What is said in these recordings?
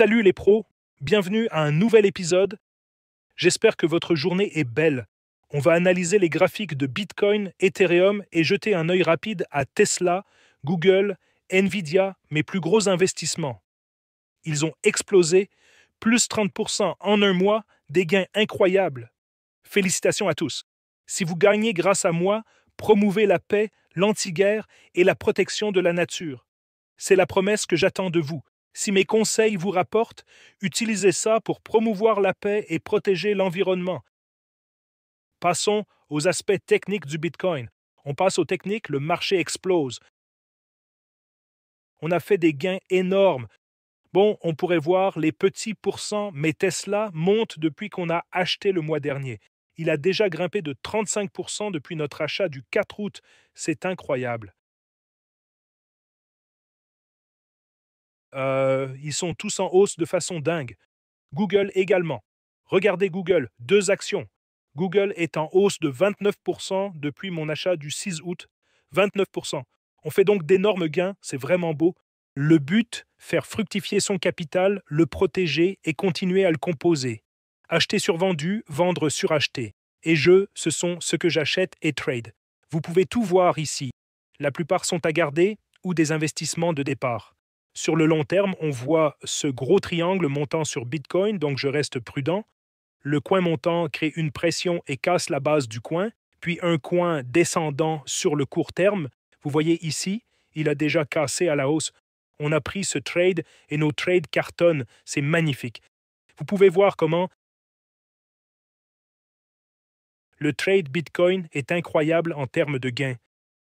Salut les pros, bienvenue à un nouvel épisode. J'espère que votre journée est belle. On va analyser les graphiques de Bitcoin, Ethereum et jeter un œil rapide à Tesla, Google, Nvidia, mes plus gros investissements. Ils ont explosé, plus 30% en un mois, des gains incroyables. Félicitations à tous. Si vous gagnez grâce à moi, promouvez la paix, l'anti-guerre et la protection de la nature. C'est la promesse que j'attends de vous. Si mes conseils vous rapportent, utilisez ça pour promouvoir la paix et protéger l'environnement. Passons aux aspects techniques du Bitcoin. On passe aux techniques, le marché explose. On a fait des gains énormes. Bon, on pourrait voir les petits pourcents, mais Tesla monte depuis qu'on a acheté le mois dernier. Il a déjà grimpé de 35% depuis notre achat du 4 août. C'est incroyable. Ils sont tous en hausse de façon dingue. Google également. Regardez Google, 2 actions. Google est en hausse de 29% depuis mon achat du 6 août. 29%. On fait donc d'énormes gains, c'est vraiment beau. Le but, faire fructifier son capital, le protéger et continuer à le composer. Acheter sur vendu, vendre sur acheté. Et ce sont ce que j'achète et trade. Vous pouvez tout voir ici. La plupart sont à garder ou des investissements de départ. Sur le long terme, on voit ce gros triangle montant sur Bitcoin, donc je reste prudent. Le coin montant crée une pression et casse la base du coin, puis un coin descendant sur le court terme. Vous voyez ici, il a déjà cassé à la hausse. On a pris ce trade et nos trades cartonnent. C'est magnifique. Vous pouvez voir comment le trade Bitcoin est incroyable en termes de gains.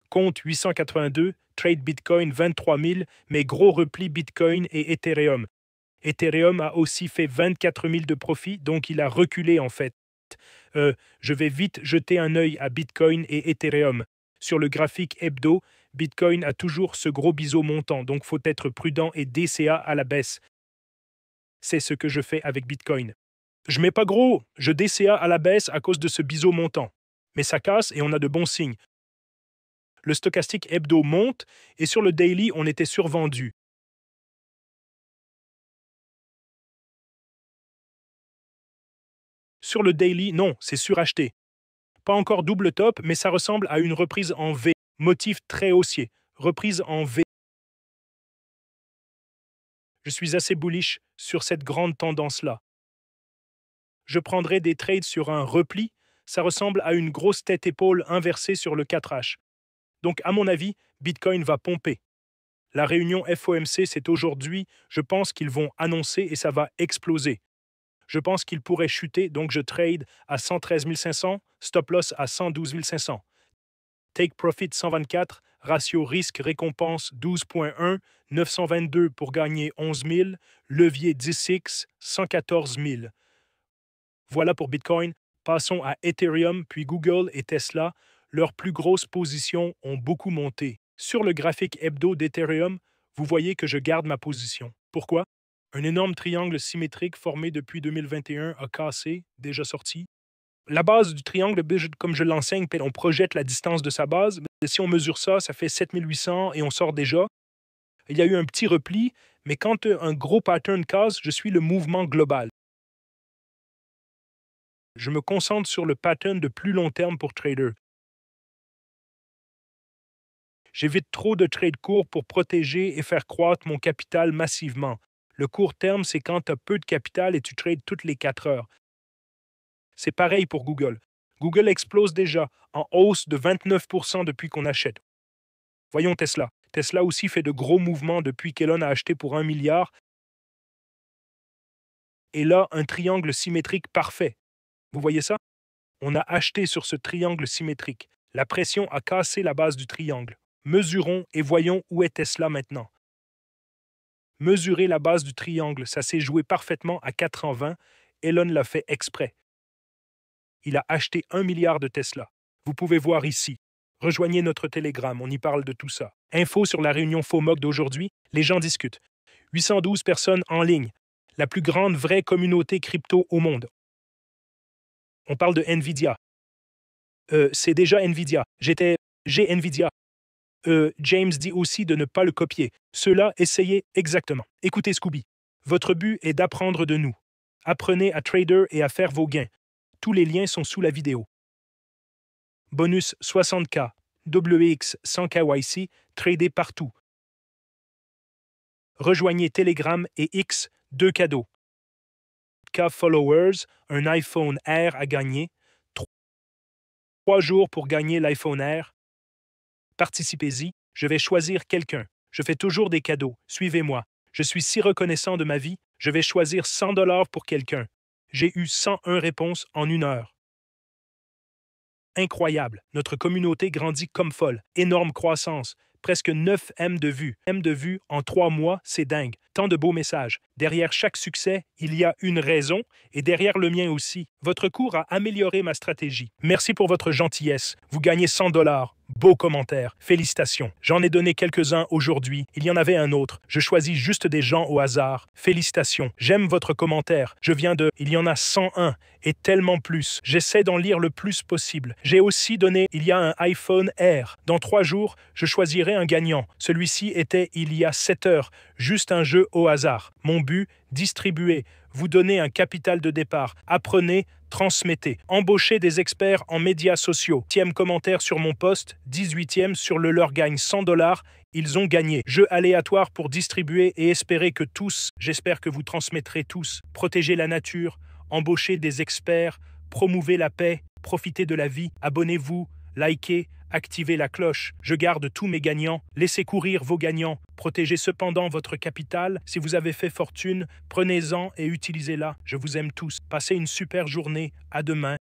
Compte 882, trade Bitcoin 23 000, mais gros repli Bitcoin et Ethereum. Ethereum a aussi fait 24 000 de profit, donc il a reculé en fait. Je vais vite jeter un œil à Bitcoin et Ethereum. Sur le graphique hebdo, Bitcoin a toujours ce gros biseau montant, donc faut être prudent et DCA à la baisse. C'est ce que je fais avec Bitcoin. Je mets pas gros, je DCA à la baisse à cause de ce biseau montant. Mais ça casse et on a de bons signes. Le stochastique hebdo monte et sur le daily, on était survendu. Sur le daily, non, c'est suracheté. Pas encore double top, mais ça ressemble à une reprise en V. Motif très haussier. Reprise en V. Je suis assez bullish sur cette grande tendance-là. Je prendrai des trades sur un repli. Ça ressemble à une grosse tête-épaule inversée sur le 4H. Donc, à mon avis, Bitcoin va pomper. La réunion FOMC, c'est aujourd'hui. Je pense qu'ils vont annoncer et ça va exploser. Je pense qu'il pourrait chuter, donc je trade à 113 500, stop loss à 112 500. Take profit 124, ratio risque-récompense 12.1, 922 pour gagner 11 000, levier 10x 114 000. Voilà pour Bitcoin. Passons à Ethereum, puis Google et Tesla. Leurs plus grosses positions ont beaucoup monté. Sur le graphique hebdo d'Ethereum, vous voyez que je garde ma position. Pourquoi? Un énorme triangle symétrique formé depuis 2021 a cassé, déjà sorti. La base du triangle, comme je l'enseigne, on projette la distance de sa base. Si on mesure ça, ça fait 7800 et on sort déjà. Il y a eu un petit repli, mais quand un gros pattern casse, je suis le mouvement global. Je me concentre sur le pattern de plus long terme pour trader. J'évite trop de trades courts pour protéger et faire croître mon capital massivement. Le court terme, c'est quand tu as peu de capital et tu trades toutes les 4 heures. C'est pareil pour Google. Google explose déjà, en hausse de 29% depuis qu'on achète. Voyons Tesla. Tesla aussi fait de gros mouvements depuis qu'Elon a acheté pour 1 milliard. Et là, un triangle symétrique parfait. Vous voyez ça? On a acheté sur ce triangle symétrique. La pression a cassé la base du triangle. Mesurons et voyons où est Tesla maintenant. Mesurer la base du triangle, ça s'est joué parfaitement à 420. Elon l'a fait exprès. Il a acheté 1 milliard de Tesla. Vous pouvez voir ici. Rejoignez notre Telegram, on y parle de tout ça. Info sur la réunion FOMOC d'aujourd'hui, les gens discutent. 812 personnes en ligne, la plus grande vraie communauté crypto au monde. On parle de Nvidia. C'est déjà Nvidia. J'ai Nvidia. James dit aussi de ne pas le copier. Cela, essayez exactement. Écoutez Scooby. Votre but est d'apprendre de nous. Apprenez à trader et à faire vos gains. Tous les liens sont sous la vidéo. Bonus 60K, WX 100 KYC, tradez partout. Rejoignez Telegram et X, 2 cadeaux. K followers, un iPhone Air à gagner. 3 jours pour gagner l'iPhone Air. Participez-y, je vais choisir quelqu'un. Je fais toujours des cadeaux, suivez-moi. Je suis si reconnaissant de ma vie, je vais choisir $100 pour quelqu'un. J'ai eu 101 réponses en 1 heure. Incroyable, notre communauté grandit comme folle, énorme croissance, presque 9 M de vues. M de vues en 3 mois, c'est dingue. Tant de beaux messages. Derrière chaque succès, il y a une raison, et derrière le mien aussi. Votre cours a amélioré ma stratégie. Merci pour votre gentillesse. Vous gagnez $100. Beau commentaire. Félicitations. J'en ai donné quelques-uns aujourd'hui. Il y en avait un autre. Je choisis juste des gens au hasard. Félicitations. J'aime votre commentaire. Je viens de... Il y en a 101 et tellement plus. J'essaie d'en lire le plus possible. J'ai aussi donné... Il y a un iPhone Air. Dans 3 jours, je choisirai un gagnant. Celui-ci était il y a 7 heures. Juste un jeu au hasard. Mon but, distribuer. Vous donner un capital de départ. Apprenez, transmettez. Embauchez des experts en médias sociaux. 10e commentaire sur mon post, 18e sur le leur gagne $100. Ils ont gagné. Jeu aléatoire pour distribuer et espérer que tous, j'espère que vous transmettrez tous, protégez la nature, embauchez des experts, promouvez la paix, profitez de la vie, abonnez-vous, likez, activez la cloche. Je garde tous mes gagnants. Laissez courir vos gagnants. Protégez cependant votre capital. Si vous avez fait fortune, prenez-en et utilisez-la. Je vous aime tous. Passez une super journée. À demain.